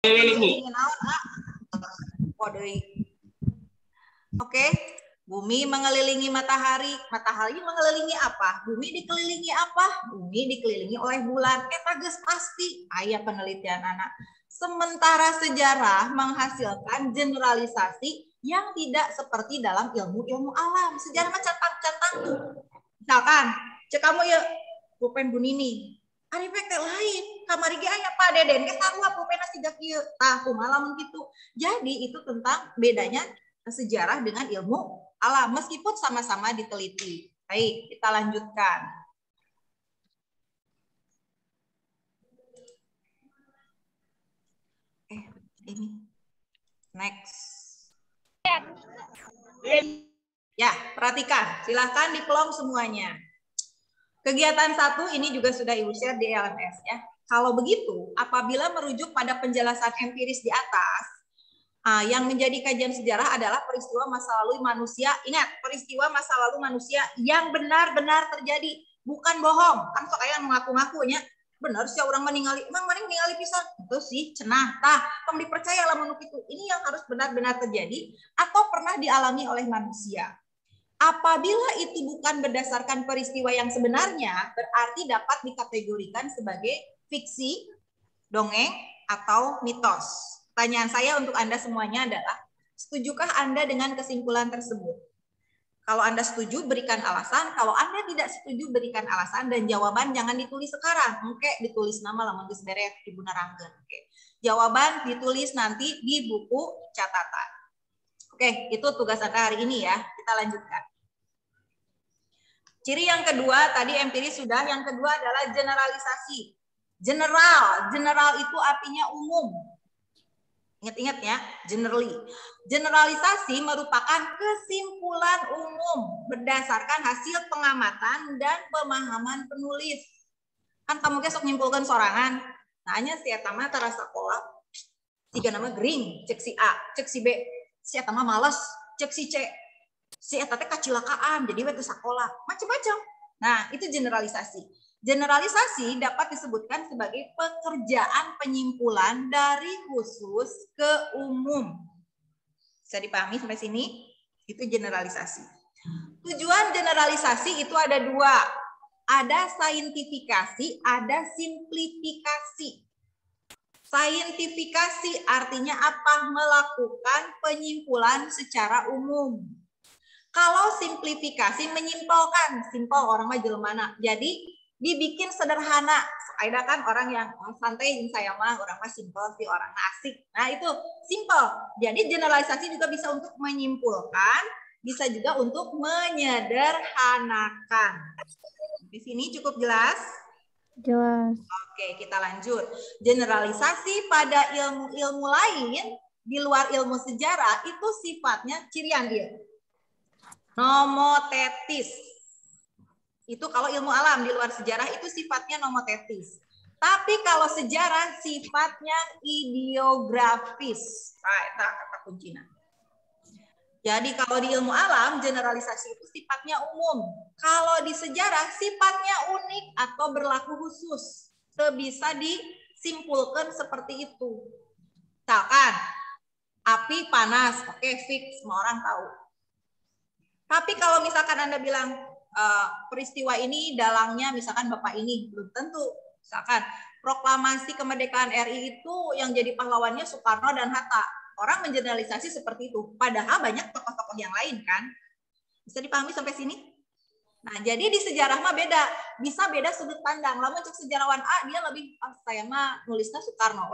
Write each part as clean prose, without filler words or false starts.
Ngelilingi naon, Oke, bumi mengelilingi matahari. Matahari mengelilingi apa? Bumi dikelilingi apa? Bumi dikelilingi oleh bulan. Geus pasti aya penelitian anak. Sementara sejarah menghasilkan generalisasi yang tidak seperti dalam ilmu-ilmu alam. Sejarah mah catang-catang tuh. Misalkan, cek kamu ya pulpen Bu Nini. Ari teh lain. Kamari ge aya Pak Deden ge sarua pulpenna siga kieu. Tah kumaha lamun kitu. Jadi itu tentang bedanya sejarah dengan ilmu alam meskipun sama-sama diteliti. Baik, kita lanjutkan. Ini next. Ya, perhatikan. Silahkan diplong semuanya. Kegiatan 1 ini juga sudah Ibu share di LMS ya. Kalau begitu, apabila merujuk pada penjelasan empiris di atas, yang menjadi kajian sejarah adalah peristiwa masa lalu manusia. Ingat, peristiwa masa lalu manusia yang benar-benar terjadi, bukan bohong. Kan sok aya mengaku-ngakunya, benar sih orang meninggali, emang mana meninggali pisan? Itu sih cenah. Tah, tong dipercaya lah menurut itu. Ini yang harus benar-benar terjadi atau pernah dialami oleh manusia. Apabila itu bukan berdasarkan peristiwa yang sebenarnya, berarti dapat dikategorikan sebagai fiksi, dongeng, atau mitos. Pertanyaan saya untuk Anda semuanya adalah, setujukah Anda dengan kesimpulan tersebut? Kalau Anda setuju, berikan alasan. Kalau Anda tidak setuju, berikan alasan. Dan jawaban jangan ditulis sekarang. Oke, ditulis nama lamun geus beres Ibu nerangkeun. Oke. Jawaban ditulis nanti di buku catatan. Oke, itu tugas Anda hari ini ya. Kita lanjutkan. Ciri yang kedua, tadi empiris sudah. Yang kedua adalah generalisasi. General itu artinya umum. Ingat-ingat ya, generally. Generalisasi merupakan kesimpulan umum berdasarkan hasil pengamatan dan pemahaman penulis. Kan kamu besok nyimpulkan sorangan. Nanya si eta mah tara sakola. Tiga nama gering, cek si A, cek si B. Si eta mah males, cek si C. Si eta teh kacilakaan, jadi we teu sakola. Macam-macam. Nah, itu generalisasi. Generalisasi dapat disebutkan sebagai pekerjaan penyimpulan dari khusus ke umum. Bisa dipahami sampai sini? Itu generalisasi. Tujuan generalisasi itu ada dua. Ada saintifikasi, ada simplifikasi. Saintifikasi artinya apa? Melakukan penyimpulan secara umum. Kalau simplifikasi menyimpulkan, simpel orang mah jelema. Jadi dibikin sederhana. Ada kan orang yang santai, saya mah orang mah simpel sih, orang asik. Nah itu simpel. Jadi generalisasi juga bisa untuk menyimpulkan, bisa juga untuk menyederhanakan. Di sini cukup jelas? Jelas. Oke, kita lanjut. Generalisasi pada ilmu-ilmu lain di luar ilmu sejarah itu sifatnya cirian dia. Nomotetis. Itu kalau ilmu alam di luar sejarah itu sifatnya nomotetis. Tapi kalau sejarah sifatnya ideografis. Nah, itu kata kuncinya. Jadi kalau di ilmu alam generalisasi itu sifatnya umum. Kalau di sejarah sifatnya unik atau berlaku khusus. Bisa disimpulkan seperti itu. Misalkan api panas, oke, fix, semua orang tahu. Tapi kalau misalkan Anda bilang peristiwa ini dalangnya misalkan Bapak ini, belum tentu. Misalkan proklamasi kemerdekaan RI itu yang jadi pahlawannya Soekarno dan Hatta. Orang mengeneralisasi seperti itu. Padahal banyak tokoh-tokoh yang lain kan. Bisa dipahami sampai sini? Nah, jadi di sejarah mah beda. Bisa beda sudut pandang. Lamun cek sejarawan A, dia lebih, saya mah nulisnya Soekarno.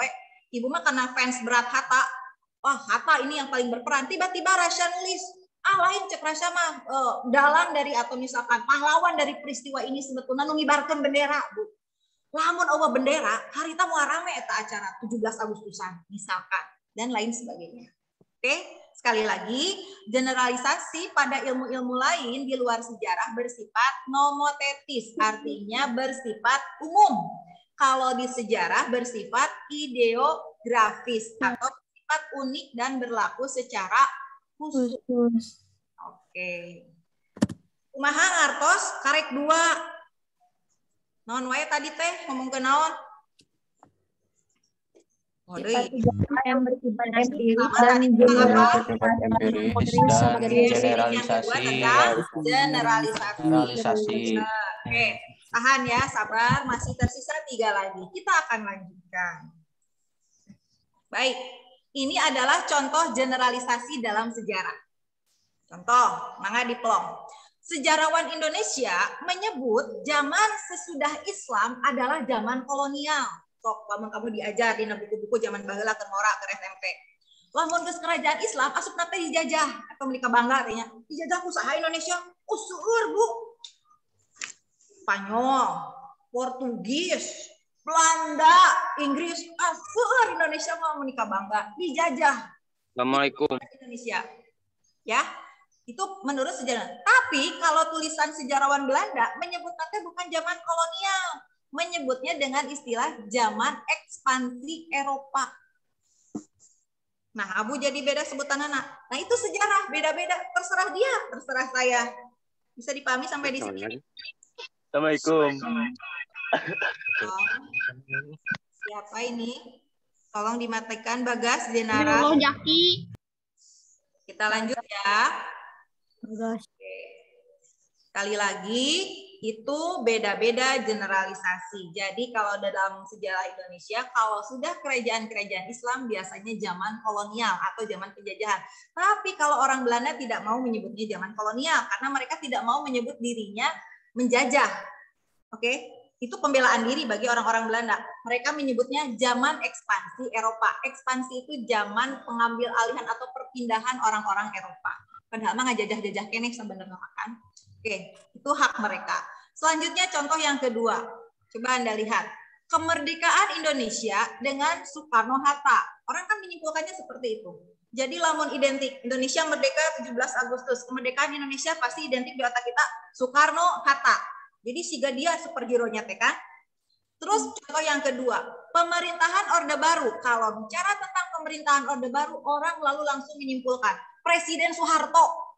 Ibu mah karena fans berat Hatta. Wah, Hatta ini yang paling berperan. Tiba-tiba Rasya nulis. Lain cek Rasya mah dalang dari atau misalkan pahlawan dari peristiwa ini sebetulnya mengibarkan bendera, Bu. Lamun eueuh bendera, harita moal rame eta acara 17 Agustusan misalkan dan lain sebagainya. Oke, sekali lagi, generalisasi pada ilmu-ilmu lain di luar sejarah bersifat nomotetis, artinya bersifat umum. Kalau di sejarah bersifat ideografis atau bersifat unik dan berlaku secara khusus. Oke. Kumaha ngartos karek 2. Naon wae tadi teh ngomong ke naon? Sifat yang bersifat empiris dan generalisasi. Generalisasi. Oke, tahan ya, sabar. Masih tersisa 3 lagi. Kita akan lanjutkan. Baik, ini adalah contoh generalisasi dalam sejarah. Contoh, mangga diplom. Sejarawan Indonesia menyebut zaman sesudah Islam adalah zaman kolonial. Sok, kamu diajar di buku-buku zaman baheula ke Mora ke SMP. Lamun geus kerajaan Islam asup nate dijajah atau menika bangga artinya. Dijajah usaha Indonesia, seueur Bu. Spanyol, Portugis, Belanda, Inggris, seueur Indonesia mau menika bangga dijajah. Assalamualaikum. Indonesia. Ya. Itu menurut sejarah. Tapi kalau tulisan sejarawan Belanda menyebut nanti bukan zaman kolonial, menyebutnya dengan istilah zaman ekspansi Eropa. Nah, Abu jadi beda sebutan anak. Nah, itu sejarah beda-beda, terserah dia, terserah saya. Bisa dipahami sampai di sini. Assalamualaikum. Siapa ini? Tolong dimatikan Bagas, Denara. Halo, Jaki. Kita lanjut ya. Bagas. Sekali lagi, itu beda-beda generalisasi. Jadi kalau dalam sejarah Indonesia, kalau sudah kerajaan-kerajaan Islam biasanya zaman kolonial atau zaman penjajahan. Tapi kalau orang Belanda tidak mau menyebutnya zaman kolonial karena mereka tidak mau menyebut dirinya menjajah. Oke, itu pembelaan diri bagi orang-orang Belanda. Mereka menyebutnya zaman ekspansi Eropa. Ekspansi itu zaman pengambil alihan atau perpindahan orang-orang Eropa. Padahal mah ngajajah-jajah keneh sebenarnya kan. Oke, itu hak mereka. Selanjutnya contoh yang kedua. Coba Anda lihat. Kemerdekaan Indonesia dengan Soekarno-Hatta. Orang kan menyimpulkannya seperti itu. Jadi lamun identik Indonesia merdeka 17 Agustus. Kemerdekaan Indonesia pasti identik di otak kita Soekarno-Hatta. Jadi siga dia superhero-nya teh kan. Terus contoh yang kedua, pemerintahan Orde Baru. Kalau bicara tentang pemerintahan Orde Baru, orang lalu langsung menyimpulkan Presiden Soeharto.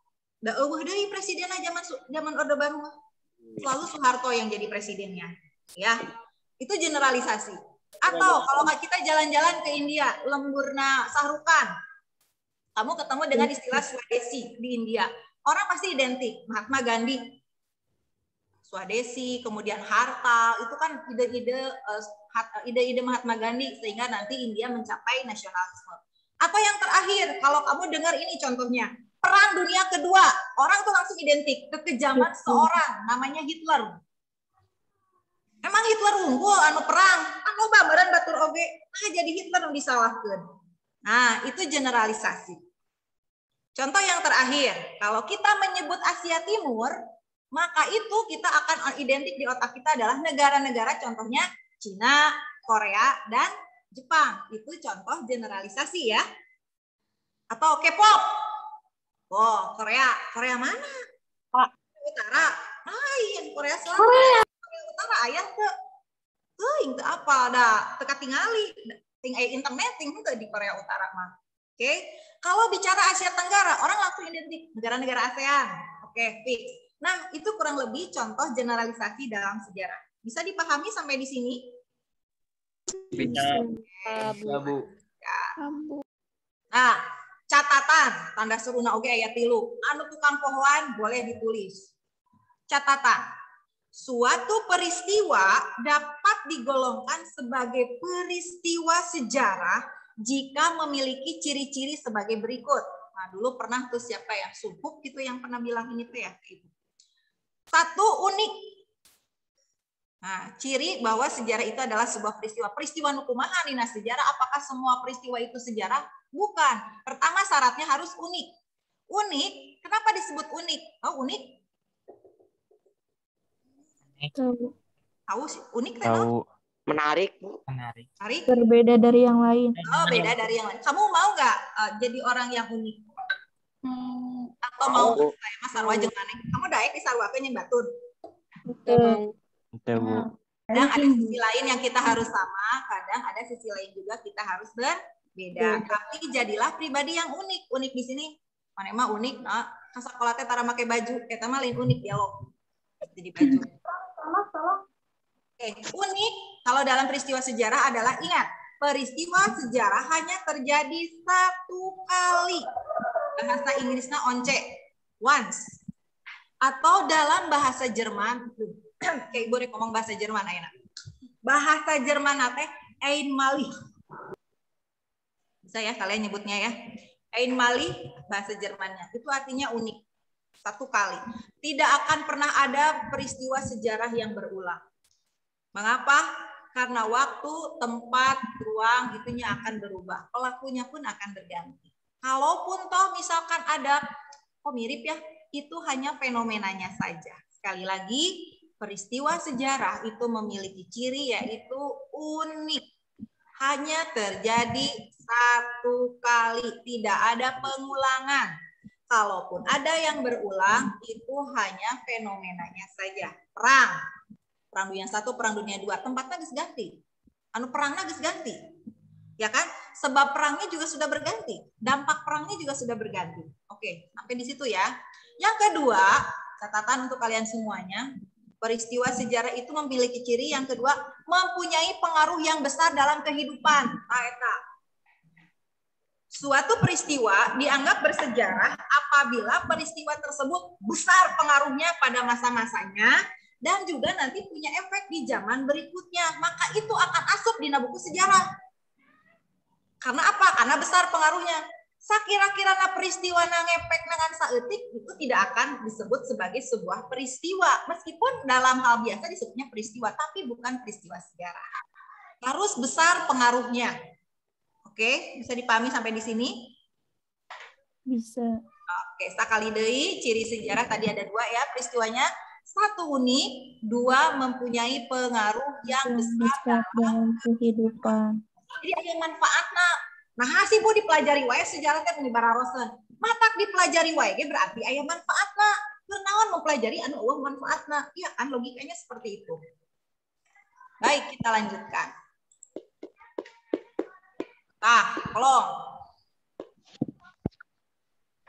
Da eueuh deui presidenna zaman Orde Baru. Selalu Soeharto yang jadi presidennya. Ya. Itu generalisasi. Atau kalau kita jalan-jalan ke India, lemburna Sahrukan. Kamu ketemu dengan istilah Swadesi di India. Orang pasti identik Mahatma Gandhi. Swadesi, kemudian harta, itu kan ide-ide Mahatma Gandhi sehingga nanti India mencapai nasionalisme. Atau yang terakhir, kalau kamu dengar ini contohnya, Perang Dunia Kedua, orang tuh langsung identik kekejaman seorang, namanya Hitler. Emang Hitler unggul anu perang, anu bameureun batur oge, jadi Hitler yang disalahkeun. Nah, itu generalisasi. Contoh yang terakhir, kalau kita menyebut Asia Timur, maka itu kita akan identik di otak kita adalah negara-negara contohnya Cina, Korea, dan Jepang. Itu contoh generalisasi ya. Atau K-pop. Oh, Korea mana? Pak. Utara. Lain, Korea Selatan. Korea Utara aya teu. Teuing teu apa da teu katingali. Ting internet ting teu di Korea Utara mah. Oke. Kalau bicara Asia Tenggara, orang langsung identik negara-negara ASEAN. Oke, fix. Nah, itu kurang lebih contoh generalisasi dalam sejarah. Bisa dipahami sampai di sini? Bisa. Bu. Nah, catatan, tanda seruna oge aya 3. Anu tukang pohoan boleh ditulis. Catatan. Suatu peristiwa dapat digolongkan sebagai peristiwa sejarah jika memiliki ciri-ciri sebagai berikut. Nah, dulu pernah tuh siapa yang Subuk gitu yang pernah bilang ini tuh ya. 1, unik. Nah, ciri bahwa sejarah itu adalah sebuah peristiwa. Peristiwa nu kumaha dina sejarah? Apakah semua peristiwa itu sejarah? Bukan. Pertama syaratnya harus unik. Unik, kenapa disebut unik? Oh, unik? Tahu sih, unik kan? Tahu. Menarik, Bu. Menarik. Berbeda dari yang lain. Oh, beda dari yang lain. Kamu mau nggak jadi orang yang unik? Atau mau kayak Mas Sarwa jeung maneh? Kamu daek di Sarwa ke batur. Betul. Betul, Bu. Kadang ada sisi lain yang kita harus sama, kadang ada sisi lain juga kita harus berbeda. Tapi jadilah pribadi yang unik. Unik di sini, mana mah unik, nah, kasakola teh tara make baju, eta mah lain unik ya lo. Jadi baju. Oke, unik kalau dalam peristiwa sejarah adalah ingat, peristiwa sejarah hanya terjadi satu kali. Bahasa Inggrisnya once, once. Atau dalam bahasa Jerman, kayak ibu ngomong bahasa Jerman ayeuna. Bahasa Jerman teh einmalig. Bisa ya kalian nyebutnya ya. Einmalig bahasa Jermannya. Itu artinya unik. Satu kali. Tidak akan pernah ada peristiwa sejarah yang berulang. Mengapa? Karena waktu, tempat, ruang itunya akan berubah. Pelakunya pun akan berganti. Kalaupun toh misalkan ada, kok mirip ya, itu hanya fenomenanya saja. Sekali lagi, peristiwa sejarah itu memiliki ciri yaitu unik. Hanya terjadi satu kali, tidak ada pengulangan. Kalaupun ada yang berulang, itu hanya fenomenanya saja. Perang dunia 1, perang dunia 2, tempatnya geus ganti. Anu perangnya geus ganti. Ya kan? Sebab perangnya juga sudah berganti. Dampak perangnya juga sudah berganti. Oke, sampai di situ ya. Yang kedua, catatan untuk kalian semuanya, peristiwa sejarah itu memiliki ciri yang kedua, mempunyai pengaruh yang besar dalam kehidupan. Eta. Suatu peristiwa dianggap bersejarah apabila peristiwa tersebut besar pengaruhnya pada masa-masanya dan juga nanti punya efek di zaman berikutnya. Maka itu akan asup di buku sejarah. Karena apa? Karena besar pengaruhnya. Sakira-kirana peristiwa ngefek dengan saeutik itu tidak akan disebut sebagai sebuah peristiwa. Meskipun dalam hal biasa disebutnya peristiwa, tapi bukan peristiwa sejarah. Harus besar pengaruhnya. Oke, bisa dipahami sampai di sini? Bisa. Oke, sekali deui ciri sejarah tadi ada 2 ya peristiwanya. 1 unik, 2 mempunyai pengaruh yang besar dalam kehidupan. Jadi ada manfaatnya. Nah, hasil bu dipelajari wae sejarah teh menibararosen. Matak dipelajari wae berarti aya manfaatna. Kenaon mempelajari anu eueuh manfaatna. Iya kan logikanya seperti itu. Baik, kita lanjutkan. Tolong.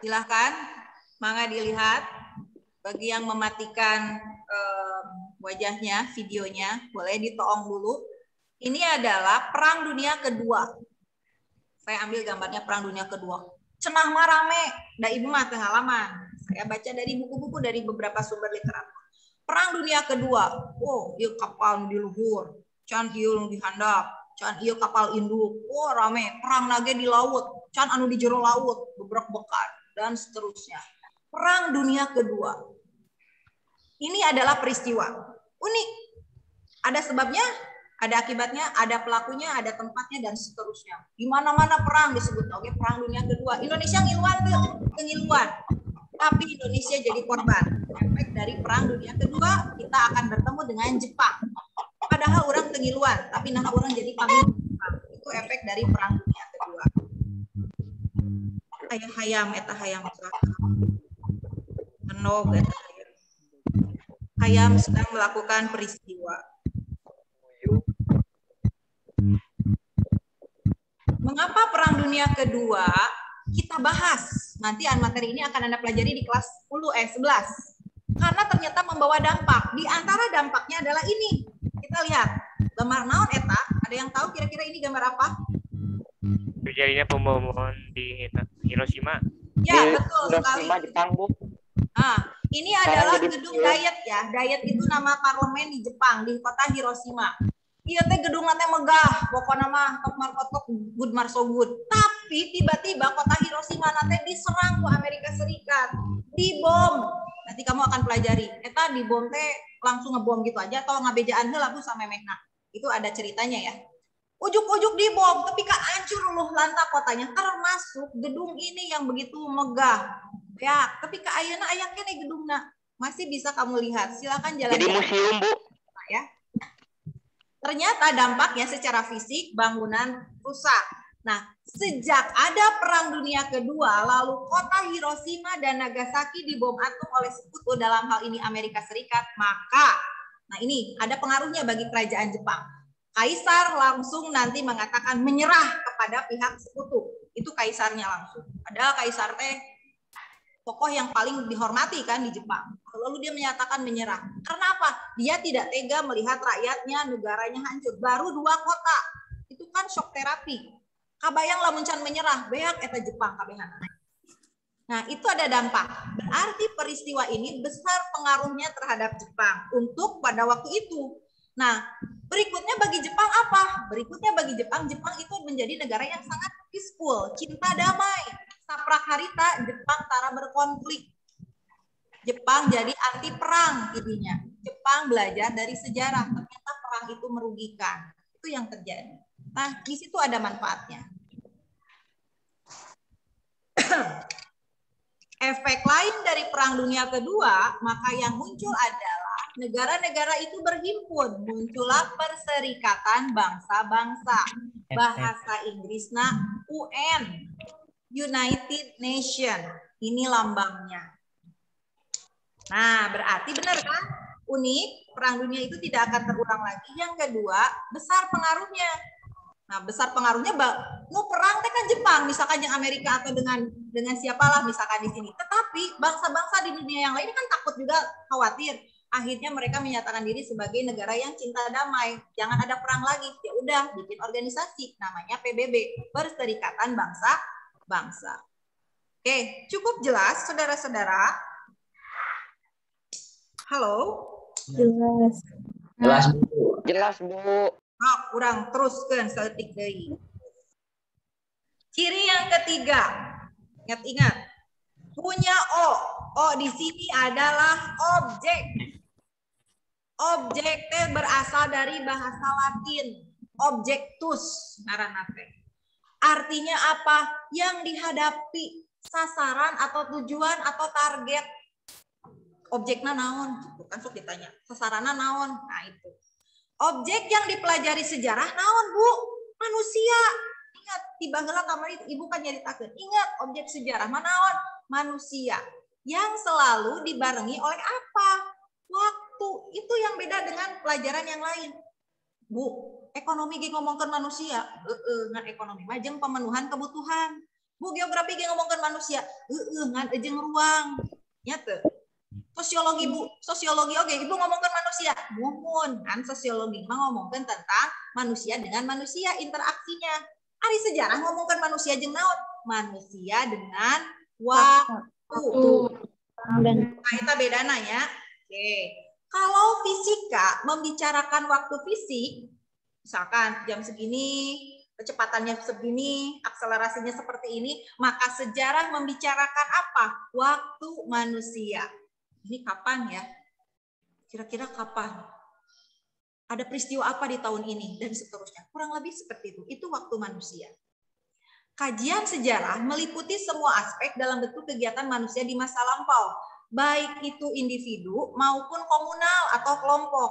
Silahkan, mangga dilihat. Bagi yang mematikan wajahnya, videonya, boleh ditoong dulu. Ini adalah Perang Dunia Kedua. Saya ambil gambarnya Perang Dunia Kedua. Cenah mah rame, da ibu mah teu halaman. Saya baca dari buku-buku dari beberapa sumber literatur. Perang Dunia Kedua. Oh, ieu kapal di luhur, can ieu di handap, can ieu kapal induk. Oh, rame. Perang nage di laut, can anu di jero laut, bebrek-bekan dan seterusnya. Perang Dunia Kedua. Ini adalah peristiwa unik. Ada sebabnya, ada akibatnya, ada pelakunya, ada tempatnya, dan seterusnya. Di mana-mana perang disebut. Oke, Perang Dunia Kedua. Indonesia ngiluan tuh, ngiluan. Tapi Indonesia jadi korban. Efek dari Perang Dunia Kedua, kita akan bertemu dengan Jepang. Padahal orang tengiluan, tapi nah orang jadi pamilu Jepang. Itu efek dari Perang Dunia Kedua. Hayam, eta hayam. Menog, eta hayam. Hayam sedang melakukan peristiwa. Mengapa Perang Dunia Kedua kita bahas? Nanti materi ini akan Anda pelajari di kelas 11. Karena ternyata membawa dampak. Di antara dampaknya adalah ini. Kita lihat. Gambar naon eta? Ada yang tahu kira-kira ini gambar apa? Terjadinya pemboman di Hiroshima. Ya, betul sekali. Jepang, Bu. Ini adalah gedung Diet ya. Diet itu nama parlemen di Jepang, di kota Hiroshima. Iya teh gedung teh megah, pokoknya mah top markotok good mar so good. Tapi tiba-tiba kota Hiroshima teh diserang ke Amerika Serikat, dibom. Nanti kamu akan pelajari. Eta dibom teh langsung ngebom gitu aja atau ngabejaan heula ku samemehna. Itu ada ceritanya ya. Ujuk-ujuk dibom, tapi ka hancur luluh lantap kotanya, termasuk gedung ini yang begitu megah. Ya, tapi ka ayeuna aya keneh gedungna. Masih bisa kamu lihat. Silakan jalan-jalan. Jadi museum, Bu. Ya. Ternyata dampaknya secara fisik bangunan rusak. Nah, sejak ada Perang Dunia Kedua, lalu kota Hiroshima dan Nagasaki dibom atom oleh sekutu, dalam hal ini Amerika Serikat, maka, nah ini ada pengaruhnya bagi kerajaan Jepang. Kaisar langsung nanti mengatakan menyerah kepada pihak sekutu. Itu kaisarnya langsung. Padahal kaisar teh tokoh yang paling dihormati kan di Jepang. Lalu dia menyatakan menyerah. Karena apa? Dia tidak tega melihat rakyatnya, negaranya hancur. Baru 2 kota. Itu kan shock terapi. Kabayang lamun can menyerah, beak eta Jepang kabehana. Nah, itu ada dampak. Berarti peristiwa ini besar pengaruhnya terhadap Jepang untuk pada waktu itu. Nah, berikutnya bagi Jepang apa? Berikutnya bagi Jepang, Jepang itu menjadi negara yang sangat peaceful, cinta damai. Saprakarita, Jepang tara berkonflik. Jepang jadi anti perang intinya. Jepang belajar dari sejarah, ternyata perang itu merugikan. Itu yang terjadi. Nah, di situ ada manfaatnya. Efek lain dari Perang Dunia Kedua, maka yang muncul adalah negara-negara itu berhimpun. Muncullah Perserikatan Bangsa-Bangsa. Bahasa Inggrisnya UN, United Nation. Ini lambangnya. Nah, berarti benar kan? Unik, Perang Dunia itu tidak akan terulang lagi. Yang kedua, besar pengaruhnya. Nah, besar pengaruhnya, mau perang kan Jepang, misalkan yang Amerika atau dengan siapalah misalkan di sini. Tetapi bangsa-bangsa di dunia yang lain kan takut juga, khawatir. Akhirnya mereka menyatakan diri sebagai negara yang cinta damai. Jangan ada perang lagi. Ya udah, bikin organisasi namanya PBB, Perserikatan Bangsa-Bangsa. Oke, cukup jelas saudara-saudara? Halo? Jelas. Jelas, Bu. Jelas, Bu. Oh, kurang teruskan seletik deui. Ciri yang ketiga, ingat-ingat, punya O. O di sini adalah objek. Objek teh berasal dari bahasa Latin, objectus ngaranna teh. Artinya apa? Yang dihadapi, sasaran atau tujuan atau target. Objeknya naon? Bukan sok ditanya. Sasarannya naon? Nah itu. Objek yang dipelajari sejarah naon, Bu? Manusia. Ingat, tiba heula kamar itu Ibu kan nyaritakeun. Ingat, objek sejarah naon? Manusia. Yang selalu dibarengi oleh apa? Waktu. Itu yang beda dengan pelajaran yang lain. Bu, ekonomi ge ngomongkeun manusia. Ngan ekonomi mah jeung pemenuhan kebutuhan. Bu, geografi ge ngomongkeun manusia. Ngan jeung ruang. Nya teu. Sosiologi, Bu, sosiologi oke, Ibu ngomongkan manusia. Mumun, kan sosiologi mah ngomongkan tentang manusia dengan manusia, interaksinya. Ari sejarah ngomongkan manusia jeung naon? Manusia dengan waktu. Nah, itu bedana ya. Oke. Kalau fisika membicarakan waktu fisik, misalkan jam segini, kecepatannya segini, akselerasinya seperti ini, maka sejarah membicarakan apa? Waktu manusia. Ini kapan ya? Kira-kira kapan? Ada peristiwa apa di tahun ini? Dan seterusnya. Kurang lebih seperti itu. Itu waktu manusia. Kajian sejarah meliputi semua aspek dalam bentuk kegiatan manusia di masa lampau. Baik itu individu maupun komunal atau kelompok.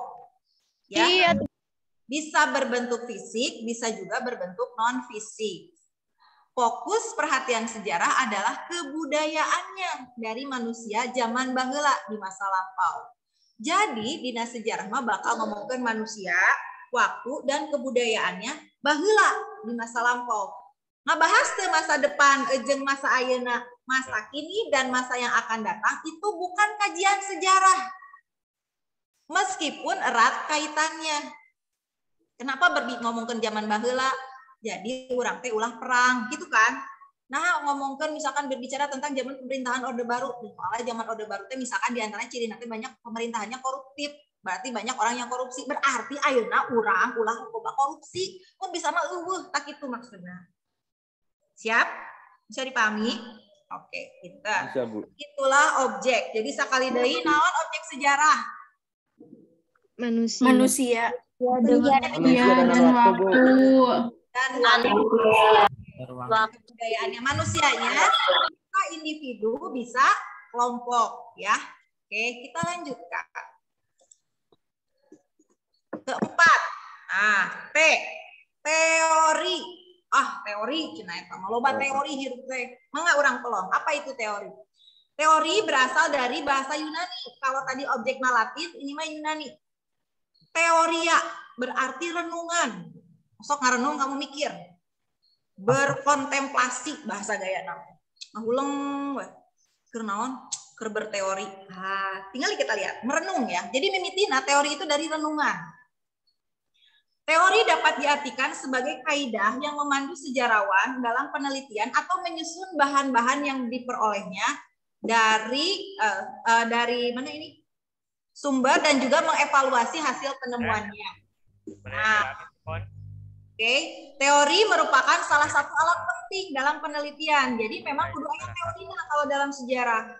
Ya. Iya. Bisa berbentuk fisik, bisa juga berbentuk non-fisik. Fokus perhatian sejarah adalah kebudayaannya dari manusia zaman baheula di masa lampau. Jadi dinas sejarah mah bakal ngomongkeun manusia, waktu dan kebudayaannya baheula di masa lampau. Ngabahas teu masa depan jeung masa ayeuna, masa kini dan masa yang akan datang itu bukan kajian sejarah. Meskipun erat kaitannya. Kenapa ngomongkeun zaman baheula? Jadi orang teh ulah perang gitu kan. Nah ngomongkan misalkan berbicara tentang zaman pemerintahan Orde Baru. Malah zaman Orde Baru teh misalkan diantaranya ciri nanti banyak pemerintahannya koruptif. Berarti banyak orang yang korupsi. Berarti ayeuna urang ulah loba korupsi. Mun bisa mah tak itu maksudnya. Siap? Bisa dipahami? Oke, pintar. Bisa, Bu. Itulah objek. Jadi sakali deui naon objek sejarah? Manusia. Manusia dengan waktu, Bu. Dan kebudayaannya manusianya bisa individu bisa kelompok ya. Oke, kita lanjutkan. Keempat, teori. Teori cenah eta mah loba teori hirup teh. Mangga urang pelong. Apa itu teori? Teori berasal dari bahasa Yunani. Kalau tadi objeknya Latin, ini mah Yunani. Teoria berarti renungan. Sok ngarenung kamu mikir. Berkontemplasi bahasa gaya nama. Nguleng we. Keur naon? Keur berteori. Tinggal kita lihat, merenung ya. Jadi mimitina teori itu dari renungan. Teori dapat diartikan sebagai kaidah yang memandu sejarawan dalam penelitian atau menyusun bahan-bahan yang diperolehnya dari mana ini sumber dan juga mengevaluasi hasil penemuannya. Nah, oke, teori merupakan salah satu alat penting dalam penelitian. Jadi memang kudu aya teorinya kalau dalam sejarah.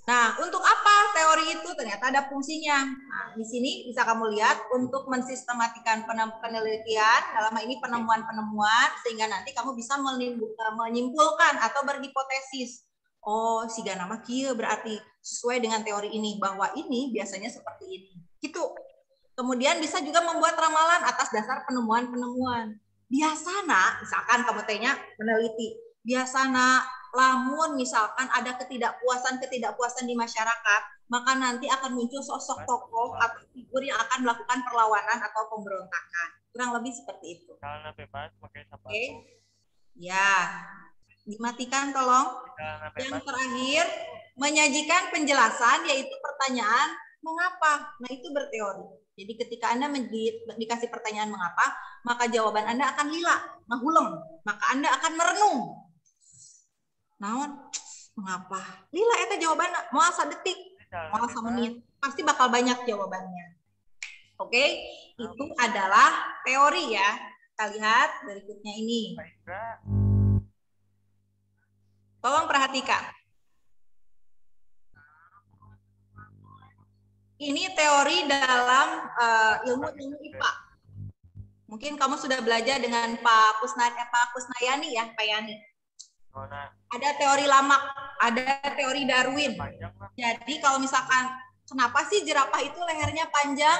Nah, untuk apa teori itu? Ternyata ada fungsinya. Nah, di sini bisa kamu lihat untuk mensistematikan penelitian, dalam hal ini penemuan-penemuan, sehingga nanti kamu bisa menyimpulkan atau berhipotesis. Oh, siga nama kieu berarti sesuai dengan teori ini, bahwa ini biasanya seperti ini. Gitu. Kemudian bisa juga membuat ramalan atas dasar penemuan-penemuan. Biasana, misalkan kamu tanya meneliti, biasana lamun misalkan ada ketidakpuasan di masyarakat, maka nanti akan muncul sosok tokoh atau figur yang akan melakukan perlawanan atau pemberontakan. Kurang lebih seperti itu. Oke. Ya, dimatikan tolong. Yang terakhir, menyajikan penjelasan yaitu pertanyaan mengapa. Nah, itu berteori. Jadi ketika Anda dikasih pertanyaan mengapa, maka jawaban Anda akan lila, ngahuleng, maka Anda akan merenung. Naon? Mengapa? Lila eta jawabannya mau sadetik, mau menit, pasti bakal banyak jawabannya. Oke, itu adalah teori ya. Kita lihat berikutnya ini. Tolong perhatikan. Ini teori dalam ilmu IPA. Mungkin kamu sudah belajar dengan Pak Kusnayani ya, Pak Yani. Ada teori Lamak, ada teori Darwin. Jadi kalau misalkan kenapa sih jerapah itu lehernya panjang?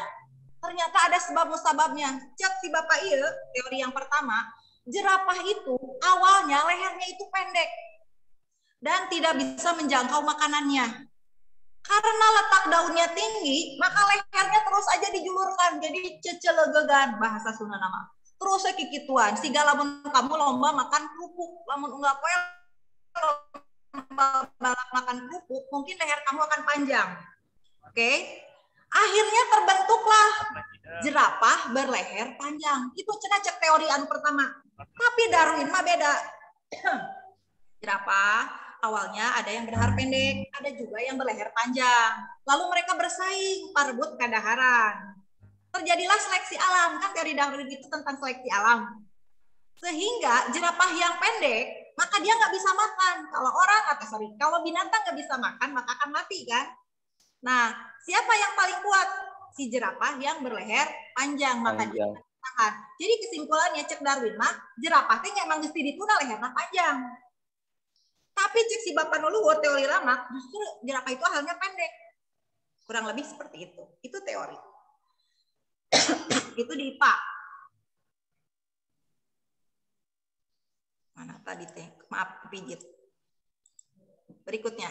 Ternyata ada sebab musababnya. Cek si Bapak iya, teori yang pertama, jerapah itu awalnya lehernya itu pendek dan tidak bisa menjangkau makanannya. Karena letak daunnya tinggi, maka lehernya terus aja dijulurkan. Jadi cecelegegan bahasa Sunda nama. Terus kikituan, siga lamun kamu lomba makan kerupuk, lamun enggak poe balap makan kerupuk, mungkin leher kamu akan panjang. Oke? Akhirnya terbentuklah jerapah berleher panjang. Itu cenah cek teori anu pertama. Tapi Darwin mah beda. Jerapah awalnya ada yang berleher pendek, ada juga yang berleher panjang. Lalu mereka bersaing, parebut kadaharan. Terjadilah seleksi alam, kan teori Darwin itu tentang seleksi alam. Sehingga jerapah yang pendek, maka dia nggak bisa makan. Kalau binatang nggak bisa makan, maka akan mati kan. Nah, siapa yang paling kuat? Si jerapah yang berleher panjang, maka dia tahan. Jadi kesimpulannya cek Darwin mah, jerapah teh emang mesti dituna lehernya panjang. Tapi cek si Bapak Nuluhur teori Lamak, justru jerapah itu halnya pendek. Kurang lebih seperti itu. Itu teori. Itu di IPA. Mana tadi teh? Maaf, pijit. Berikutnya.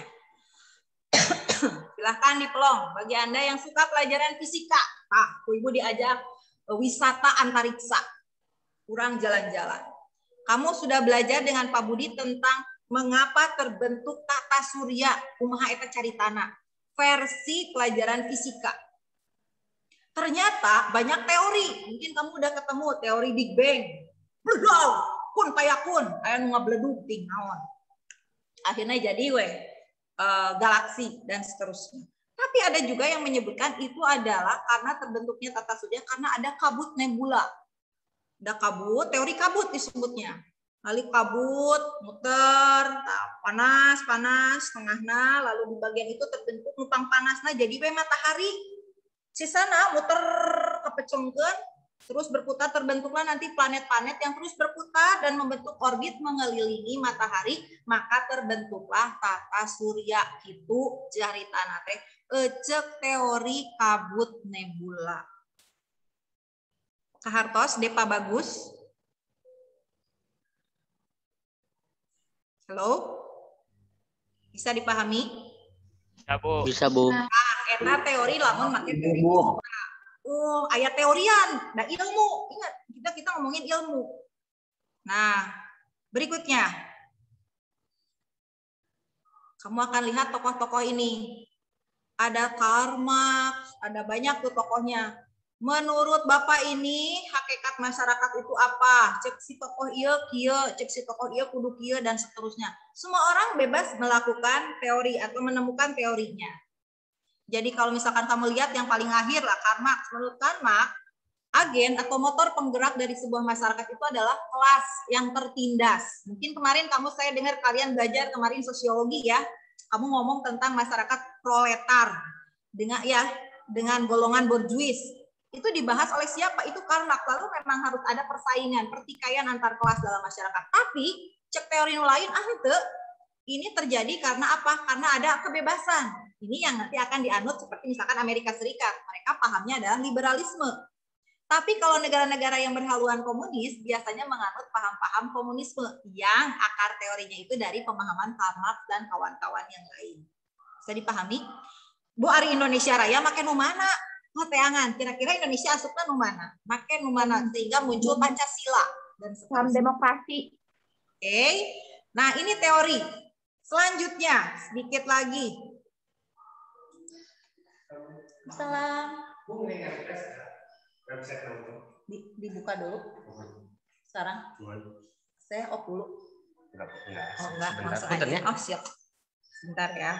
Silahkan dipelong. Bagi Anda yang suka pelajaran fisika, Ibu diajak wisata antariksa. Kurang jalan-jalan. Kamu sudah belajar dengan Pak Budi tentang mengapa terbentuk tata surya, kumaha eta caritana. Versi pelajaran fisika. Ternyata banyak teori. Mungkin kamu udah ketemu teori Big Bang. Bledau, kun payakun, aya nu ngabledug ting naon. Akhirnya jadi galaksi dan seterusnya. Tapi ada juga yang menyebutkan itu adalah karena terbentuknya tata surya karena ada kabut nebula. Ada kabut, teori kabut disebutnya. Lalu kabut, muter, panas, tengahna, lalu di bagian itu terbentuk lubang panasnya jadi matahari. Sisana muter kepecongkeun, terus berputar, terbentuklah nanti planet-planet yang terus berputar dan membentuk orbit mengelilingi matahari, maka terbentuklah tata surya. Itu caritana teh cek teori kabut nebula. Kahartos Depa Bagus. Halo? Bisa dipahami? Bisa, Bu. Bisa, Bu. Eta teori lamun make teori. Aya teorian, nah ilmu. Ingat, kita ngomongin ilmu. Nah, berikutnya. Kamu akan lihat tokoh-tokoh ini. Ada Karl Marx, ada banyak tuh tokohnya. menurut Bapak ini hakikat masyarakat itu apa? Cek si tokoh ieu kieu, cek si tokoh ieu kudu kieu dan seterusnya. Semua orang bebas melakukan teori atau menemukan teorinya. Jadi kalau misalkan kamu lihat yang paling akhir lah Karl Marx, menurut Karl Marx, agen atau motor penggerak dari sebuah masyarakat itu adalah kelas yang tertindas. Mungkin kemarin saya dengar kalian belajar kemarin sosiologi ya. Kamu ngomong tentang masyarakat proletar dengan golongan borjuis. Itu dibahas oleh siapa? Itu Karl Marx. Lalu memang harus ada persaingan, pertikaian antar kelas dalam masyarakat. Tapi cek teori lain itu ini terjadi karena apa? Karena ada kebebasan. Ini yang nanti akan dianut seperti misalkan Amerika Serikat. Mereka pahamnya adalah liberalisme. Tapi kalau negara-negara yang berhaluan komunis biasanya menganut paham-paham komunisme yang akar teorinya itu dari pemahaman Karl Marx dan kawan-kawan yang lain. Bisa dipahami? Bu Ari Indonesia Raya make nu mana? Teangan, kira-kira Indonesia asupna nu mana? Make nu mana sehingga muncul Pancasila dan Paham demokrasi. Oke. Nah, ini teori. Selanjutnya, sedikit lagi. Salam. Dibuka dulu. Sekarang. Saya off dulu. Oh, enggak, langsung aja. Oh, siap. Sebentar ya.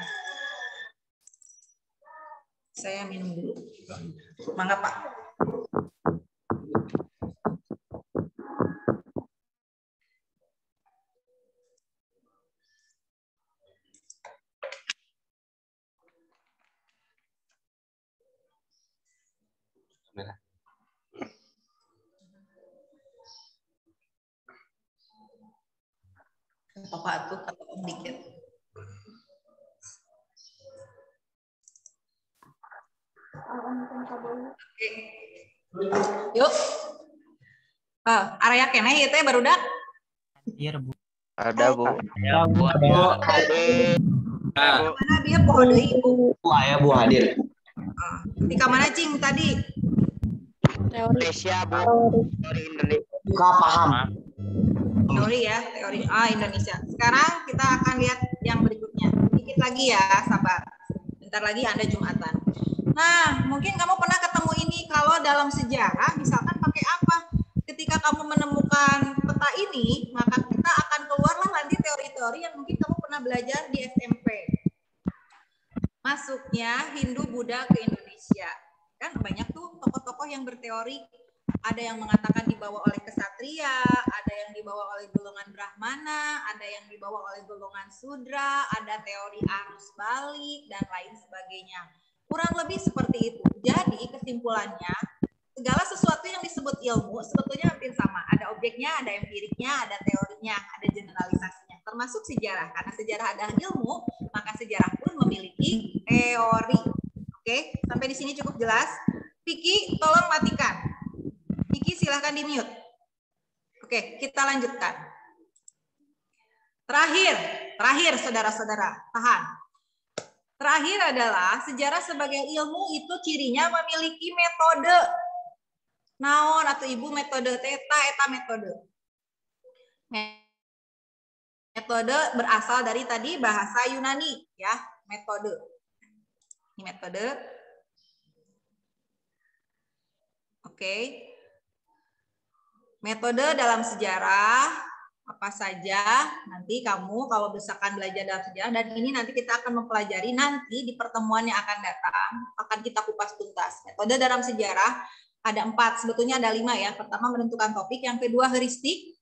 Saya minum dulu. Mangga, Pak. Bapak tuh kata Om dikit. Oke. Yuk. Area keneh ieu teh barudak? Iya, Bu. Ada, Bu. Ya, Bu. Mana dia poho deui, Bu? Aya Bu hadir. Di mana Cing tadi? Indonesia, Bu. Teori Indonesia. Buka paham. Teori ya, teori Indonesia. Sekarang kita akan lihat yang berikutnya. Dikit lagi ya, sabar. Bentar lagi Anda Jumatan. Nah, mungkin kamu pernah ketemu ini kalau dalam sejarah, misalkan pakai apa? Ketika kamu menemukan peta ini, maka kita akan keluarlah nanti teori-teori yang mungkin kamu pernah belajar di SMP. Masuknya Hindu Buddha ke Indonesia. Kan banyak tuh tokoh-tokoh yang berteori. Ada yang mengatakan dibawa oleh kesatria, ada yang dibawa oleh golongan Brahmana, ada yang dibawa oleh golongan Sudra, ada teori arus balik, dan lain sebagainya. Kurang lebih seperti itu. Jadi kesimpulannya, segala sesuatu yang disebut ilmu sebetulnya hampir sama. Ada objeknya, ada empiriknya, ada teorinya, ada generalisasinya. Termasuk sejarah. Karena sejarah adalah ilmu, maka sejarah pun memiliki teori. Oke, sampai di sini cukup jelas. Vicky, tolong matikan. Vicky, silahkan di-mute. Oke, kita lanjutkan. Terakhir saudara-saudara, tahan. Terakhir adalah sejarah sebagai ilmu itu cirinya memiliki metode. Naon atau ibu metode eta metode. Metode berasal dari tadi bahasa Yunani ya, metode. Ini metode. Oke. Metode dalam sejarah apa saja nanti kamu kalau misalkan belajar dalam sejarah, dan ini nanti kita akan mempelajari nanti di pertemuan yang akan datang, akan kita kupas tuntas. Metode dalam sejarah ada 4, sebetulnya ada 5 ya. Pertama menentukan topik, yang kedua heuristik.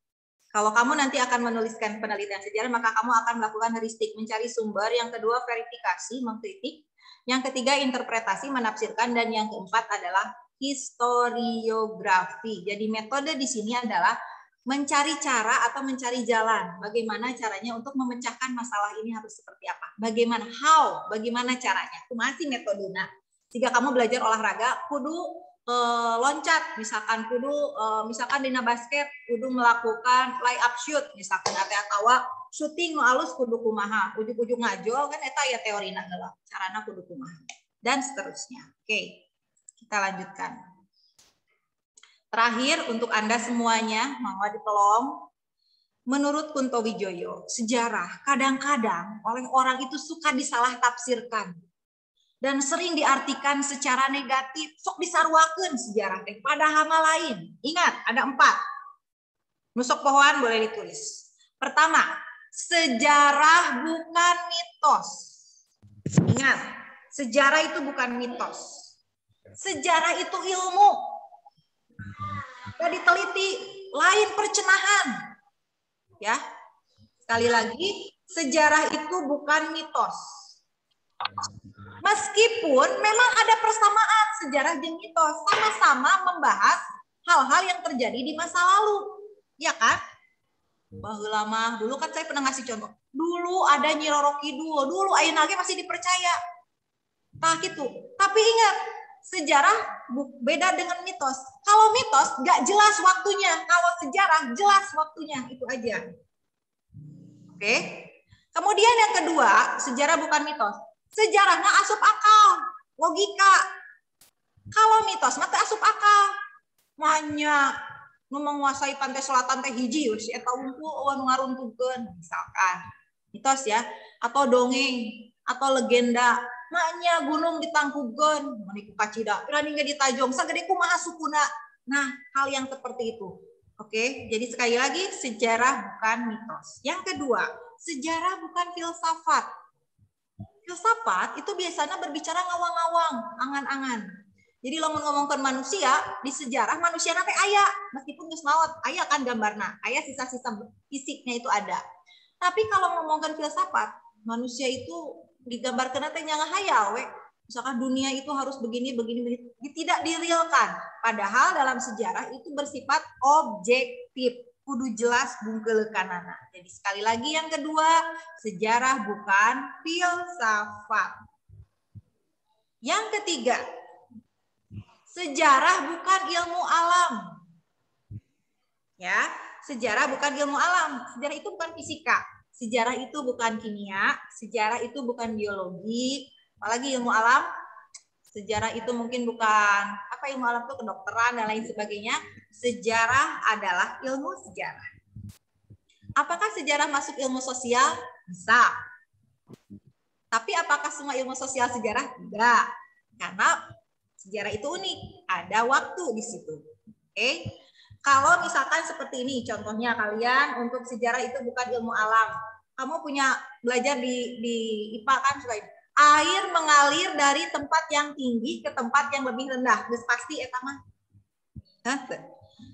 Kalau kamu nanti akan menuliskan penelitian sejarah, maka kamu akan melakukan heuristik, mencari sumber. Yang kedua verifikasi, mengkritik. Yang ketiga interpretasi, menafsirkan, dan yang keempat adalah historiografi. Jadi metode di sini adalah mencari cara atau mencari jalan. Bagaimana caranya untuk memecahkan masalah ini harus seperti apa? Bagaimana? How? Bagaimana caranya? Itu masih metodenya. Jika kamu belajar olahraga, kudu loncat, misalkan misalkan dina basket, kudu melakukan lay up shoot, misalkan atau shooting nu alus kudu kumaha, ujug-ujug ngajol kan eta ya teorina heula. Carana kudu kumaha dan seterusnya. Oke. Kita lanjutkan. Terakhir untuk Anda semuanya, mangga ditolong. Menurut Kunto Wijoyo, sejarah kadang-kadang oleh orang itu suka disalah tafsirkan. dan sering diartikan secara negatif. Sok disarwakeun sejarah teh pada hama lain. Ingat, ada 4. Nusok pohoan boleh ditulis. Pertama, sejarah bukan mitos. Ingat, sejarah itu bukan mitos. Sejarah itu ilmu. Gak diteliti, lain percenahan. Ya, sekali lagi, sejarah itu bukan mitos. Meskipun memang ada persamaan sejarah dan mitos, sama-sama membahas hal-hal yang terjadi di masa lalu. Ya kan? Baheula mah dulu kan saya pernah ngasih contoh. Dulu ada Nyi Roro Kidul, dulu ayeuna ge masih dipercaya. Nah gitu. Tapi ingat, sejarah beda dengan mitos. Kalau mitos gak jelas waktunya, kalau sejarah jelas waktunya, itu aja. Oke. Kemudian yang kedua, sejarah bukan mitos. Sejarahnya asup akal, logika. Kalau mitos mah teh asup akal. Manya nu menguasai pantai selatan teh hiji si eta unggul nu ngaruntukeun misalkan. Mitos ya, atau dongeng, atau legenda. Maknya gunung ditangkukeun, mun ku kacida, rani ge ditajong, sagede kumaha sukuna. Nah, hal yang seperti itu. Oke, jadi sekali lagi sejarah bukan mitos. Yang kedua, sejarah bukan filsafat. Filsafat itu biasanya berbicara ngawang-ngawang, angan-angan. Jadi lo ngomongkan manusia, di sejarah manusia nanti aya, meskipun geus maot, aya kan gambarna, aya sisa-sisa fisiknya itu ada. Tapi kalau ngomongkan filsafat, manusia itu digambarkan teh nya ngahayal we. Misalkan dunia itu harus begini, tidak direalkan. Padahal dalam sejarah itu bersifat objektif. Kudu jelas bungkelekanana. Jadi sekali lagi yang kedua, sejarah bukan filsafat. Yang ketiga, sejarah bukan ilmu alam. Ya, sejarah bukan ilmu alam. Sejarah itu bukan fisika. Sejarah itu bukan kimia. Sejarah itu bukan biologi. Apalagi ilmu alam. Sejarah itu mungkin bukan apa ilmu alam itu kedokteran dan lain sebagainya. Sejarah adalah ilmu sejarah. Apakah sejarah masuk ilmu sosial? Bisa. Tapi apakah semua ilmu sosial sejarah? Tidak. Karena sejarah itu unik. Ada waktu di situ. Oke. Kalau misalkan seperti ini, contohnya kalian untuk sejarah itu bukan ilmu alam. Kamu punya belajar di IPA kan suka air mengalir dari tempat yang tinggi ke tempat yang lebih rendah. Terus pasti eta mah.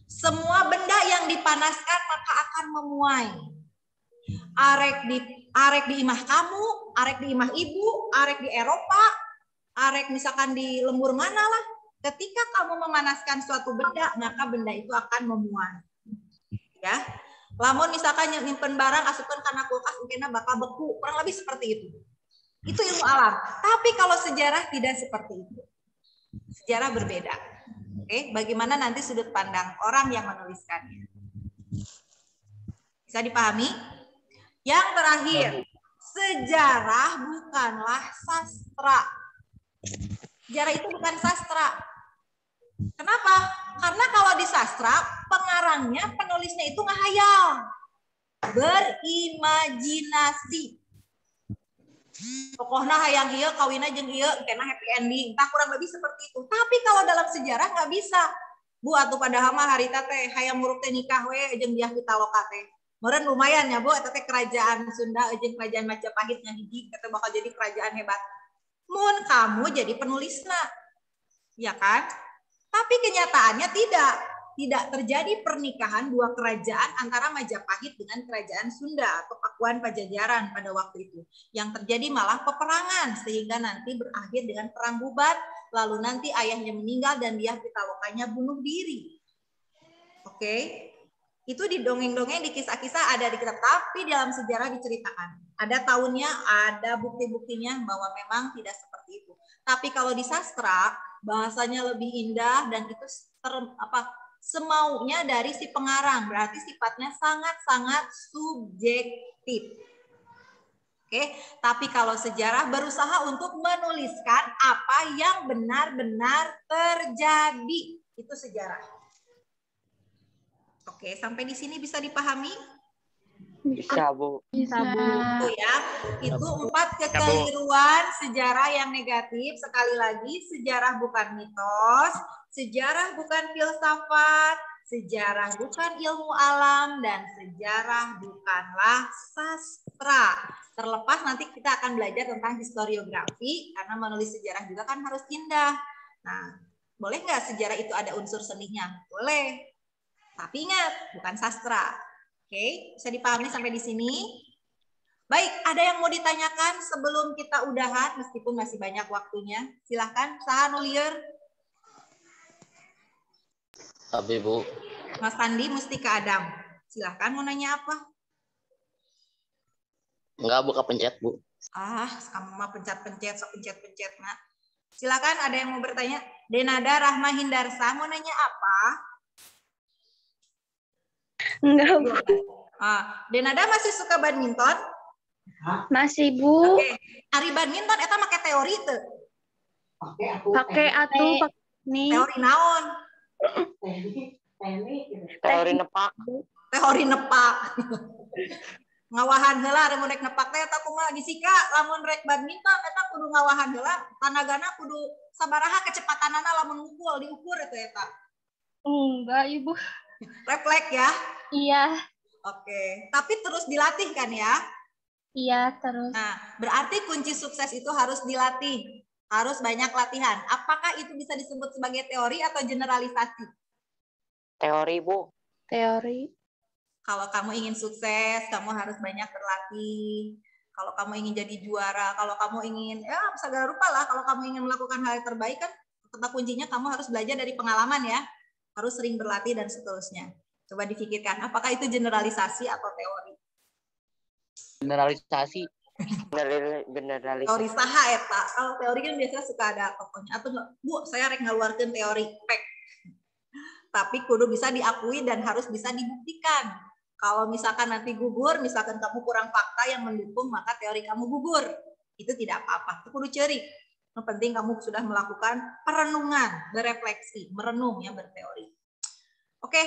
Semua benda yang dipanaskan maka akan memuai. Arek di imah kamu, arek di imah ibu, arek di Eropa, arek misalkan di lembur mana lah. Ketika kamu memanaskan suatu benda, maka benda itu akan memuai. Ya. Lamun misalkan nyimpen barang asupkan karena kulkas mungkin bakal beku, kurang lebih seperti itu. Itu ilmu alam. Tapi kalau sejarah tidak seperti itu. Sejarah berbeda. Oke, bagaimana nanti sudut pandang orang yang menuliskannya? Bisa dipahami? Yang terakhir, sejarah bukanlah sastra. Sejarah itu bukan sastra. Kenapa? Karena kalau di sastra, pengarangnya, penulisnya itu ngahayal. Berimajinasi. Pokoknya hayang ieu kawina jeung ieu kena happy ending. Entah kurang lebih seperti itu. Tapi kalau dalam sejarah nggak bisa. Bu atuh padahal mah harita teh hayang muruk teh nikah we jeung Dyah Pitaloka teh. Meureun lumayan ya Bu eta teh kerajaan Sunda jeung kerajaan Majapahit nya hiji eta bakal jadi kerajaan hebat. Mun kamu jadi penulisna. Ya kan? Tapi kenyataannya tidak terjadi pernikahan dua kerajaan antara Majapahit dengan kerajaan Sunda atau Pakuan Pajajaran pada waktu itu. Yang terjadi malah peperangan sehingga nanti berakhir dengan perang bubat, lalu nanti ayahnya meninggal dan Dyah Pitalokanya bunuh diri. Oke. Itu di dongeng-dongeng, di kisah-kisah ada di kitab, tapi dalam sejarah diceritakan. Ada tahunnya, ada bukti-buktinya bahwa memang tidak seperti itu. Tapi kalau di sastra bahasanya lebih indah dan itu semaunya dari si pengarang, berarti sifatnya sangat-sangat subjektif. Oke, tapi kalau sejarah berusaha untuk menuliskan apa yang benar-benar terjadi, itu sejarah. Oke, sampai di sini bisa dipahami? Bisa, Bu. Bisa, Bu. Itu ya. Itu 4 kekeliruan sejarah yang negatif. Sekali lagi, sejarah bukan mitos, sejarah bukan filsafat, sejarah bukan ilmu alam, dan sejarah bukanlah sastra. Terlepas nanti kita akan belajar tentang historiografi, karena menulis sejarah juga kan harus indah. Nah, boleh nggak sejarah itu ada unsur seninya? Boleh. Tapi ingat, bukan sastra. Oke, bisa dipahami sampai di sini? Baik, ada yang mau ditanyakan sebelum kita udahan, meskipun masih banyak waktunya? Silahkan, Sahanulier. Tapi Bu. Mas Andi, Mustika Adam. Silahkan, mau nanya apa? Enggak, buka pencet, Bu. Sama pencet-pencet, pencet-pencet. Nah, silakan ada yang mau bertanya. Denada Rahma Hindarsa mau nanya apa? Enggak, Denada masih suka badminton? masih Bu. Oke. Ari badminton eta make teori teu? Pakai atuh nih. Teori naon? Teori nepak. Teori nepak. Ngawahan heula rek rek nepak teh eta kumaha disika lamun rek badminton eta kudu ngawahan heula tanagana kudu sabaraha kecepatanana lamun mukul diukur eta. Enggak, Ibu. Refleks ya? Iya. Oke, tapi terus dilatih kan ya? Iya, terus. Nah, berarti kunci sukses itu harus dilatih. Harus banyak latihan. Apakah itu bisa disebut sebagai teori atau generalisasi? Teori, Bu. Teori. Kalau kamu ingin sukses, kamu harus banyak berlatih. Kalau kamu ingin jadi juara, kalau kamu ingin, ya segala rupa lah. Kalau kamu ingin melakukan hal yang terbaik kan, tetap kuncinya kamu harus belajar dari pengalaman ya. Harus sering berlatih dan seterusnya. Coba difikirkan, apakah itu generalisasi atau teori? Generalisasi. Generalisasi. Teori saha eta. Kalau teori kan biasanya suka ada tokohnya. Atau Bu, saya rek ngaluarkeun teori pek. Tapi kudu bisa diakui dan harus bisa dibuktikan. Kalau misalkan nanti gugur, misalkan kamu kurang fakta yang mendukung, maka teori kamu gugur. Itu tidak apa-apa. Itu kudu ceurik. Yang penting kamu sudah melakukan perenungan, berefleksi, merenung ya, berteori. Oke,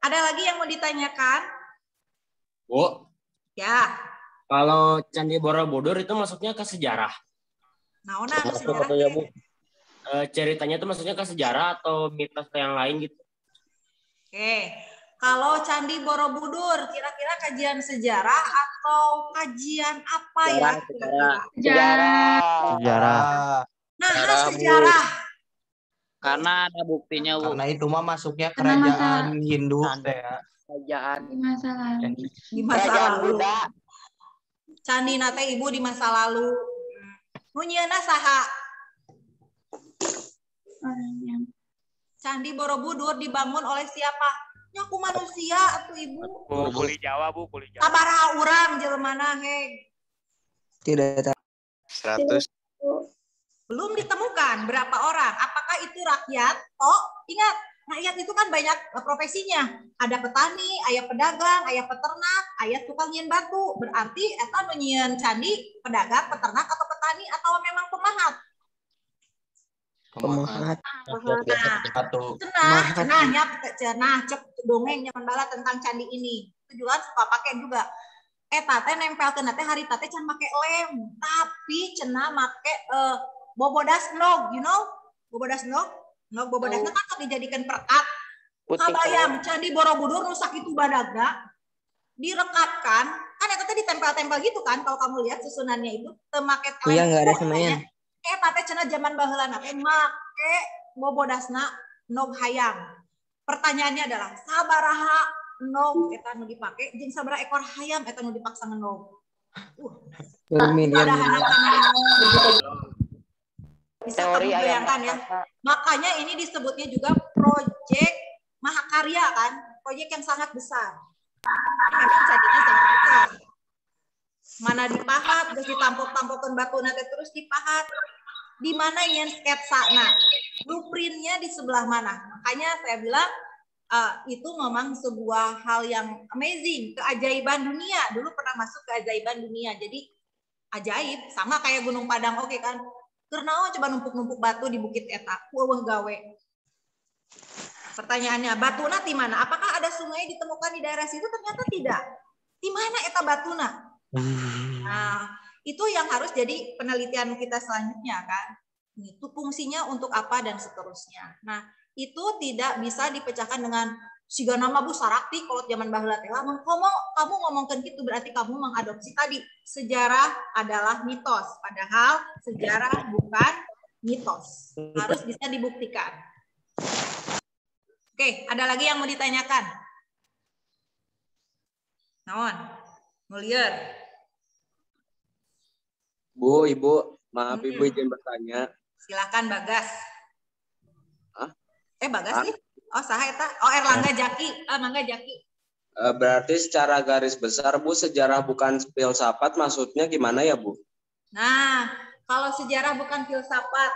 ada lagi yang mau ditanyakan? Bu, Ya. kalau Candi Borobudur itu masuknya ke sejarah. Naona anu Masuk sejarah atau ya, Bu? Ceritanya itu maksudnya ke sejarah atau mitos yang lain gitu? Oke, kalau Candi Borobudur, kira-kira kajian sejarah atau kajian apa ya? Kira-kira? Sejarah. Nah, Sejarah, Bu. sejarah. Karena ada buktinya, Bu. Karena itu mah masuknya Karena kerajaan Hindu teh ya. Kerajaan. Di masa lalu. Di masa Kerajaan lalu. Buddha. Candi nate ibu di masa lalu. Munyeuna saha? Orang yang Candi Borobudur dibangun oleh siapa? Nyaku manusia atau ibu? Kuli Jawa, Bu. Kuli Jawa. Sabaraha urang jelemana heg? Tidak tahu. 100. Belum ditemukan berapa orang. Apakah itu rakyat? Oh, ingat, rakyat itu kan banyak profesinya. Ada petani, aya pedagang, aya peternak, aya tukang nyian batu. Berarti eta nu nyieun candi pedagang, peternak atau petani atau memang pemahat? Pemahat. Satu. Cenah cek dongeng nyaman bala tentang candi ini. Itu juga suka pakai juga. Teh nempelkeun teh hari teh can make lem, tapi cenah make bobodas nog, you know? Bobodas nog? Nog bobodas nog kan dijadikan perekat. Kabayang Candi Borobudur rusak itu badagna direkatkan, kan eta teh ditempel-tempel gitu kan kalau kamu lihat susunannya itu teu make lem. Iya, enggak ada samain. Teh cenah zaman baheulana teh make bobodasna nog hayam. Pertanyaannya adalah sabaraha nog eta nu dipake jeung sabaraha ekor hayam eta nu dipaksa ngenog. Bisa kamu bayangkan ya. Makanya ini disebutnya juga proyek mahakarya kan, proyek yang sangat besar. Memang jadinya sangat besar. Mana dipahat, terus ditampok-tampokan batu nanti terus dipahat. Di mana yang sketsana? Blueprintnya di sebelah mana? Makanya saya bilang itu memang sebuah hal yang amazing, keajaiban dunia. Dulu pernah masuk keajaiban dunia. Jadi ajaib, sama kayak Gunung Padang, oke kan? Karena coba numpuk-numpuk batu di Bukit Eta, weuh gawe. Pertanyaannya, batu nanti mana? Apakah ada sungai ditemukan di daerah situ? Ternyata tidak. Di mana eta batuna? Nah, itu yang harus jadi penelitian kita selanjutnya kan. Itu fungsinya untuk apa dan seterusnya. Nah, itu tidak bisa dipecahkan dengan siga nama Bu Sarakti kalau zaman baheula teh kamu ngomongkeun gitu berarti kamu mengadopsi tadi sejarah adalah mitos, padahal sejarah bukan mitos. Harus bisa dibuktikan. Oke, ada lagi yang mau ditanyakan? Naon? Mulier. Bu, Ibu, maaf Ibu izin bertanya. Silakan Bagas. Hah? Bagas nih? Oh, saha eta? Oh, Erlangga Jaki. Mangga Jaki. Berarti secara garis besar Bu, sejarah bukan filsafat maksudnya gimana ya Bu? Nah, kalau sejarah bukan filsafat,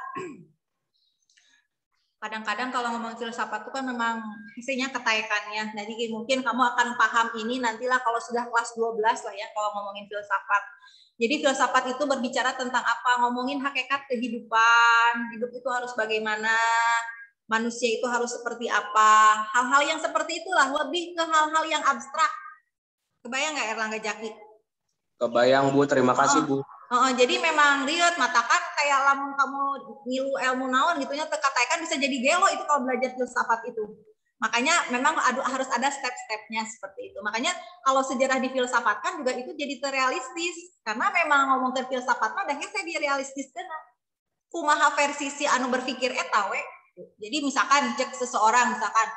kadang-kadang kalau ngomong filsafat itu kan memang isinya ketaikannya. Jadi mungkin kamu akan paham ini nantilah kalau sudah kelas 12 lah ya kalau ngomongin filsafat. Jadi filsafat itu berbicara tentang apa? Ngomongin hakikat kehidupan, hidup itu harus bagaimana, manusia itu harus seperti apa. Hal-hal yang seperti itulah, lebih ke hal-hal yang abstrak. Kebayang nggak Erlangga Jaki? Kebayang Bu, terima kasih Bu. Jadi memang lihat matakan kayak lamun kamu ngilu ilmu naon gitunya terkataikan bisa jadi gelo itu kalau belajar filsafat itu. Makanya memang harus ada step-stepnya seperti itu. Makanya kalau sejarah difilsafatkan juga itu jadi terrealistis karena memang ngomongin filsafat mah dah hese dia realistis kena. Kumaha versi si anu berpikir eta we. Jadi misalkan cek seseorang misalkan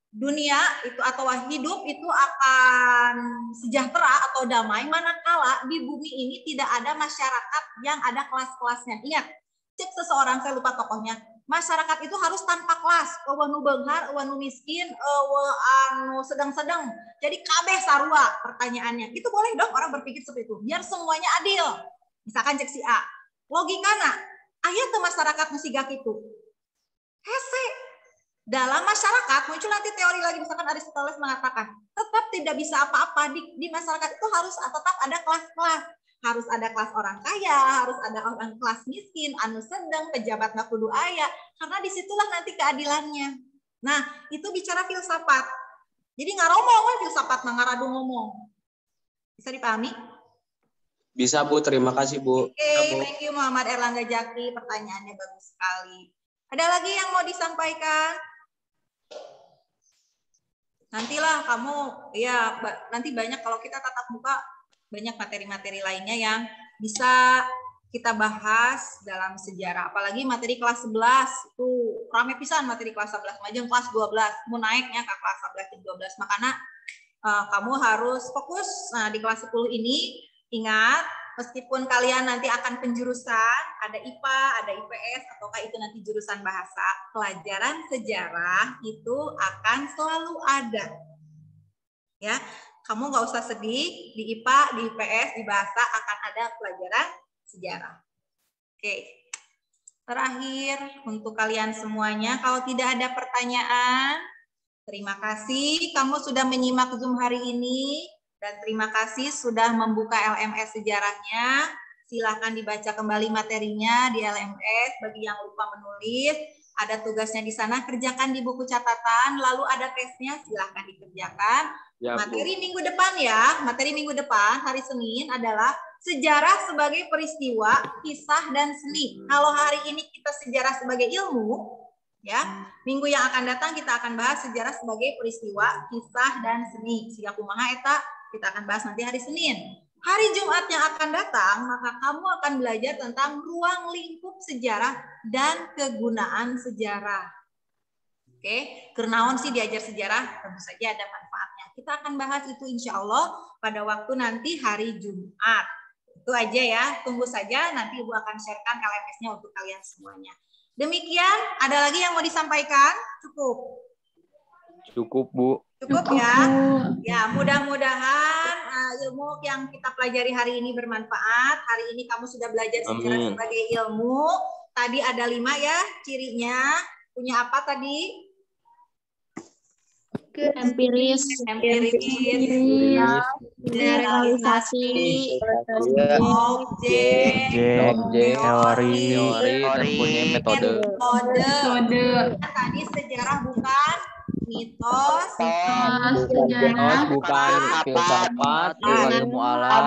dunia itu atau hidup itu akan sejahtera atau damai manakala di bumi ini tidak ada masyarakat yang ada kelas-kelasnya. Ingat, cek seseorang saya lupa tokohnya. Masyarakat itu harus tanpa kelas, eueuh nu beunghar, eueuh nu miskin, eueuh anu sedang-sedang. Jadi kabeh sarua pertanyaannya. Itu boleh dong orang berpikir seperti itu. Biar semuanya adil. Misalkan cek si A. Logikana, aya teu masyarakat nu siga kitu. Hese. Dalam masyarakat muncul nanti teori lagi misalkan Aristoteles mengatakan tetap tidak bisa apa-apa di masyarakat itu harus tetap ada kelas-kelas, harus ada kelas orang kaya, harus ada orang kelas miskin, anu sedang, pejabat nggak kudu aya, karena disitulah nanti keadilannya. Nah itu bicara filsafat. Jadi ngaromong filsafat ngaradu ngomong. Bisa dipahami? Bisa Bu, terima kasih Bu. Oke, thank you Muhammad Erlangga Jaki, pertanyaannya bagus sekali. Ada lagi yang mau disampaikan? Nantilah kamu ya nanti banyak kalau kita tatap muka banyak materi-materi lainnya yang bisa kita bahas dalam sejarah, apalagi materi kelas 11 itu rame pisan materi kelas 11 majeng kelas 12 mau naiknya ke kelas 11 dan 12 makanya kamu harus fokus. Nah di kelas 10 ini ingat meskipun kalian nanti akan penjurusan ada IPA, ada IPS ataukah itu nanti jurusan bahasa, pelajaran sejarah itu akan selalu ada. Ya, kamu nggak usah sedih, di IPA, di IPS, di bahasa akan ada pelajaran sejarah. Oke. Terakhir untuk kalian semuanya, kalau tidak ada pertanyaan, terima kasih kamu sudah menyimak Zoom hari ini. Dan terima kasih sudah membuka LMS sejarahnya. Silahkan dibaca kembali materinya di LMS. Bagi yang lupa menulis, ada tugasnya di sana. Kerjakan di buku catatan. Lalu ada tesnya, silahkan dikerjakan. Ya, materi minggu depan ya. Materi minggu depan, hari Senin adalah sejarah sebagai peristiwa, kisah, dan seni. Kalau hari ini kita sejarah sebagai ilmu, ya minggu yang akan datang kita akan bahas sejarah sebagai peristiwa, kisah, dan seni. Siga kumaha eta kita akan bahas nanti hari Senin. Hari Jumat yang akan datang, maka kamu akan belajar tentang ruang lingkup sejarah dan kegunaan sejarah. Oke, kenaon sih diajar sejarah? Tentu saja ada manfaatnya. Kita akan bahas itu insya Allah pada waktu nanti hari Jumat. Itu aja ya, tunggu saja nanti Ibu akan sharekan LMS-nya untuk kalian semuanya. Demikian, ada lagi yang mau disampaikan? Cukup? Cukup Bu. Cukup ya. Ya, mudah-mudahan ilmu yang kita pelajari hari ini bermanfaat. Hari ini kamu sudah belajar sejarah sebagai ilmu. Tadi ada 5 ya cirinya. Punya apa tadi? Empiris, generalisasi, objek, teori, dan punya metode. Tadi sejarah bukan Mitos. Sejarah. Bukan filsafat, bukan ilmu alam.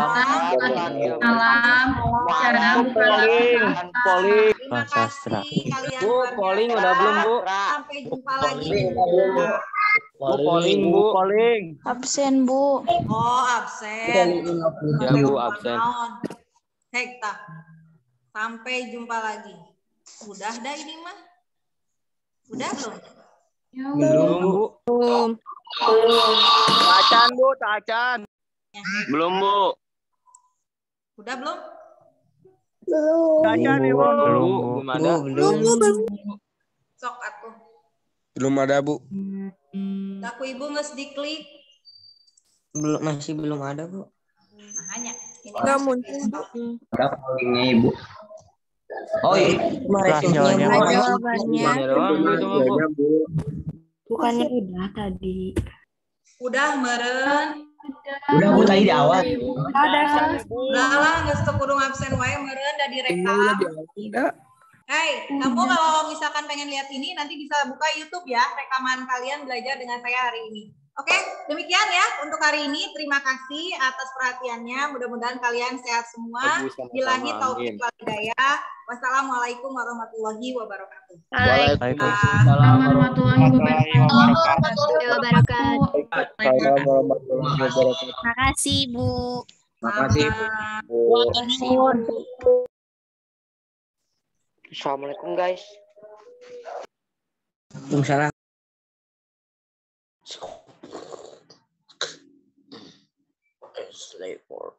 Alam. Sejarah. Polling. Terima Sastra. kasih kalian. Bu, luar polling biasa. udah belum, Bu? Sampai jumpa lagi. Polling, Bu. Polling. Absen, Bu. Oh, absen. Ya, Bu, absen. Hekta. Sampai jumpa lagi. Udah dah ini mah. Udah belum? Belum, Bu. Tacan, Bu, tacan. Belum, Bu. Udah belum? Tacan, Bu. Belum, Bu. Gimana? Sok atuh. Belum ada, Bu. Aku ibu nges diklik. Masih belum ada, Bu. Nah, hanya. Ini Nggak masih muncul, besok. Ada pollingnya, Ibu. Oh iya, Jawabannya. Jawabannya doang, Bu, itu mah, Bu. Bukannya udah tadi. Udah meren. Udah, Bu, tadi di awal. Udah lah, nggak kudu absen wae meren dah direkam. Hey, kamu kalau misalkan pengen lihat ini nanti bisa buka YouTube ya, rekaman kalian belajar dengan saya hari ini. Oke, demikian ya untuk hari ini. Terima kasih atas perhatiannya. Mudah-mudahan kalian sehat semua. Billahi taufiq wal hidayah. Wassalamualaikum warahmatullahi wabarakatuh. Waalaikumsalam warahmatullahi wabarakatuh. Wabarakatuh. Makasih, Bu. Makasih. Assalamualaikum guys. Waalaikumsalam. Slave for